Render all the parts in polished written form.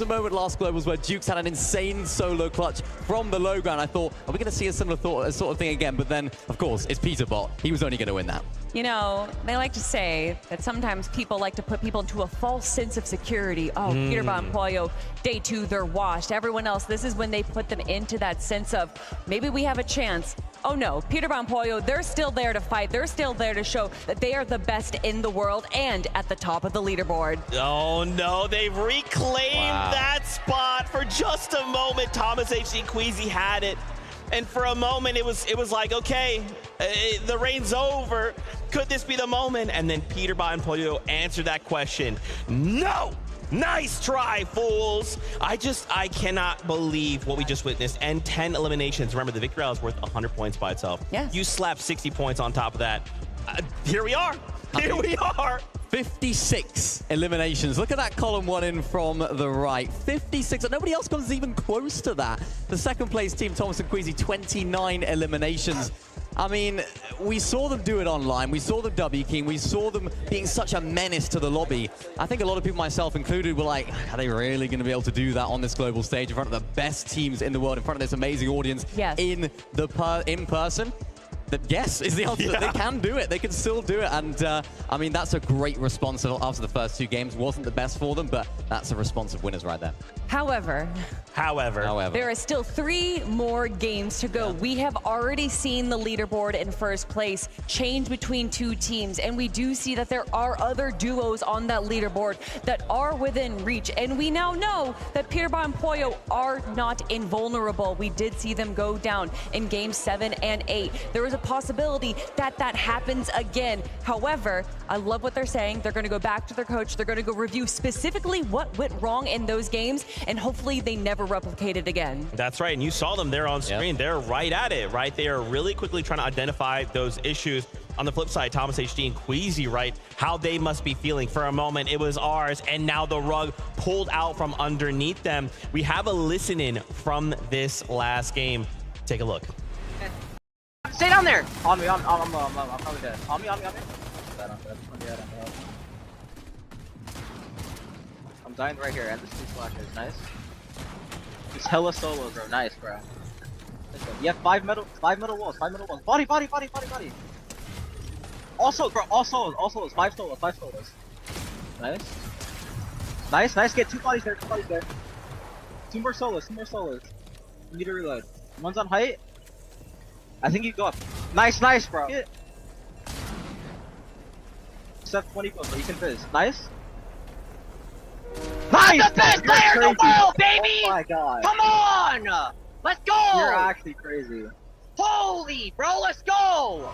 The moment last Globals where Dukes had an insane solo clutch from the low ground. I thought, are we going to see a similar sort of thing again? But then, of course, it's Peterbot. He was only going to win that. You know, they like to say that sometimes people like to put people into a false sense of security. Oh, Peterbot and Pollo, day 2, they're washed. Everyone else, this is when they put them into that sense of maybe we have a chance. Oh no, Peterbot and Pollo, they're still there to fight. They're still there to show that they are the best in the world and at the top of the leaderboard. Oh no, they've reclaimed that spot for just a moment. Thomas HD Queasy had it. And for a moment, it was like, okay, the reign's over. Could this be the moment? And then Peterbot and Pollo answered that question. No! Nice try, fools! I cannot believe what we just witnessed. And 10 eliminations. Remember, the victory round is worth 100 points by itself. Yes. You slap 60 points on top of that. Here we are. Here we are. 56 eliminations. Look at that column 1 in from the right. 56. Nobody else comes even close to that. The second place team, Thomas and Queasy, 29 eliminations. I mean, we saw them do it online. We saw them W King. We saw them being such a menace to the lobby. I think a lot of people, myself included, were like, are they really going to be able to do that on this global stage in front of the best teams in the world, in front of this amazing audience in person? Yes, is the answer. Yeah. They can do it. They can still do it. And, I mean, that's a great response after the first 2 games. Wasn't the best for them, but that's a response of winners right there. However, there are still 3 more games to go. Yeah. We have already seen the leaderboard in first place change between 2 teams, and we do see that there are other duos on that leaderboard that are within reach. And we now know that Peterbot and Pollo are not invulnerable. We did see them go down in games 7 and 8. There was a possibility that that happens again. However, I love what they're saying. They're going to go back to their coach. They're going to go review specifically what went wrong in those games, and hopefully they never replicate it again. That's right, and you saw them there on screen. Yep. They're right at it, right? They are really quickly trying to identify those issues. On the flip side, Thomas HD and Queasy, right? How they must be feeling. For a moment, it was ours, and now the rug pulled out from underneath them. We have a listen-in from this last game. Take a look. Stay down there! On me, I'm probably dead. On me. I'm dead. I'm dying right here, and this 2 splashes. Nice. He's hella solo, bro. Nice, bro. You have 5 metal walls. Body. Also, bro, all solos. 5 solos. Nice. Get 2 bodies there. 2 more solos. You need to reload. One's on height. I think you go up. Nice, bro. Except 20 bucks, but you can fizz. Nice. The best player in the world, baby! Oh my god. Come on! Let's go! You're actually crazy. Holy, bro, let's go!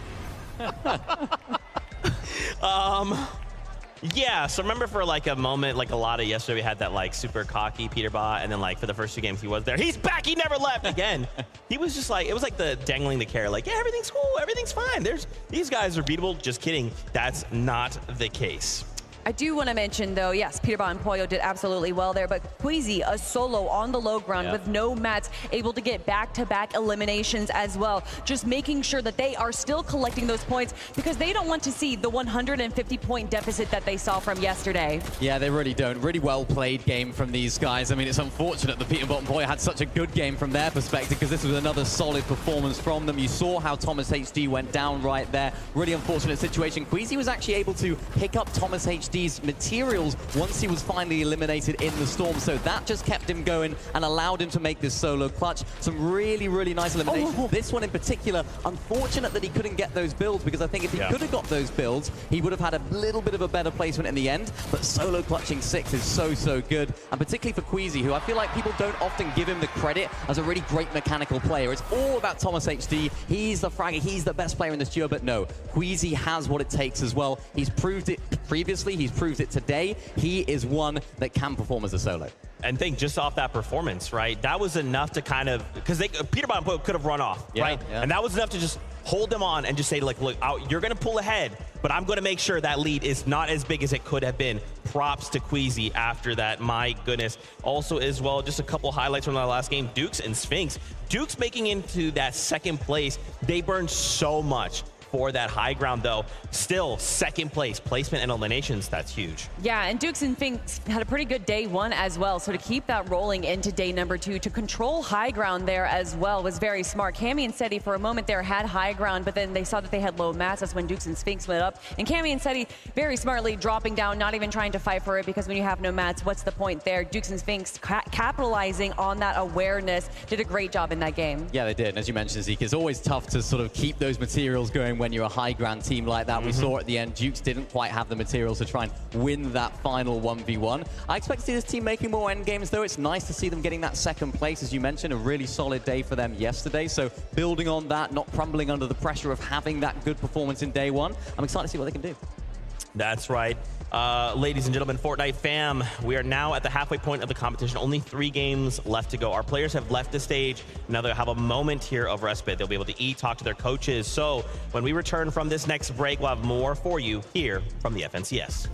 Yeah, so remember for like a moment, like a lot of yesterday, we had that like super cocky Peterbot, and then like for the first 2 games he was there. He's back, he never left again. He was just like, it was like the dangling the carrot, like, yeah, everything's cool, everything's fine. These guys are beatable, just kidding. That's not the case. I do want to mention, though, yes, Peterbot and Pollo did absolutely well there, but Queasy, a solo on the low ground with no mats, able to get back-to-back eliminations as well, just making sure that they are still collecting those points because they don't want to see the 150-point deficit that they saw from yesterday. Yeah, they really don't. Really well-played game from these guys. I mean, it's unfortunate that Peterbot and Pollo had such a good game from their perspective because this was another solid performance from them. You saw how Thomas HD went down right there. Really unfortunate situation. Queasy was actually able to pick up Thomas HD's materials once he was finally eliminated in the storm, so that just kept him going and allowed him to make this solo clutch. Some really nice eliminations. This one in particular, unfortunate that he couldn't get those builds, because I think if he could have got those builds, he would have had a little bit of a better placement in the end. But solo clutching 6 is so good, and particularly for Queasy, who I feel like people don't often give him the credit as a really great mechanical player. It's all about Thomas HD. He's the fragger, he's the best player in this duo, but no, Queasy has what it takes as well. He's proved it previously, he's proved it today. He is one that can perform as a solo. And think just off that performance, right? That was enough to kind of, because Peterbot and Pollo could have run off, right? Yeah. And that was enough to just hold them on and just say, like, look, you're going to pull ahead, but I'm going to make sure that lead is not as big as it could have been. Props to Queasy after that. My goodness. Also, as well, just a couple highlights from that last game. Dukes and Sphinx. Dukes making into that second place. They burned so much. for that high ground, though. Still, second place, placement and eliminations, that's huge. Yeah, and Dukes and Finks had a pretty good day one as well. So to keep that rolling into day number 2, to control high ground there as well was very smart. Cammy and Seti for a moment there had high ground, but then they saw that they had low mats. That's when Dukes and Sphinx went up. And Cammy and Seti very smartly dropping down, not even trying to fight for it, because when you have no mats, what's the point there? Dukes and Sphinx capitalizing on that awareness, did a great job in that game. Yeah, they did. And as you mentioned, Zeke, it's always tough to sort of keep those materials going when you're a high ground team like that. We saw at the end, Dukes didn't quite have the materials to try and win that final 1v1. I expect to see this team making more end games, though. It's nice to see them getting that second place, as you mentioned, a really solid day for them yesterday. So building on that, not crumbling under the pressure of having that good performance in day one, I'm excited to see what they can do. That's right. Ladies and gentlemen, Fortnite fam, we are now at the halfway point of the competition. Only 3 games left to go. Our players have left the stage. Now they'll have a moment here of respite. They'll be able to eat, talk to their coaches. So when we return from this next break, we'll have more for you here from the FNCS.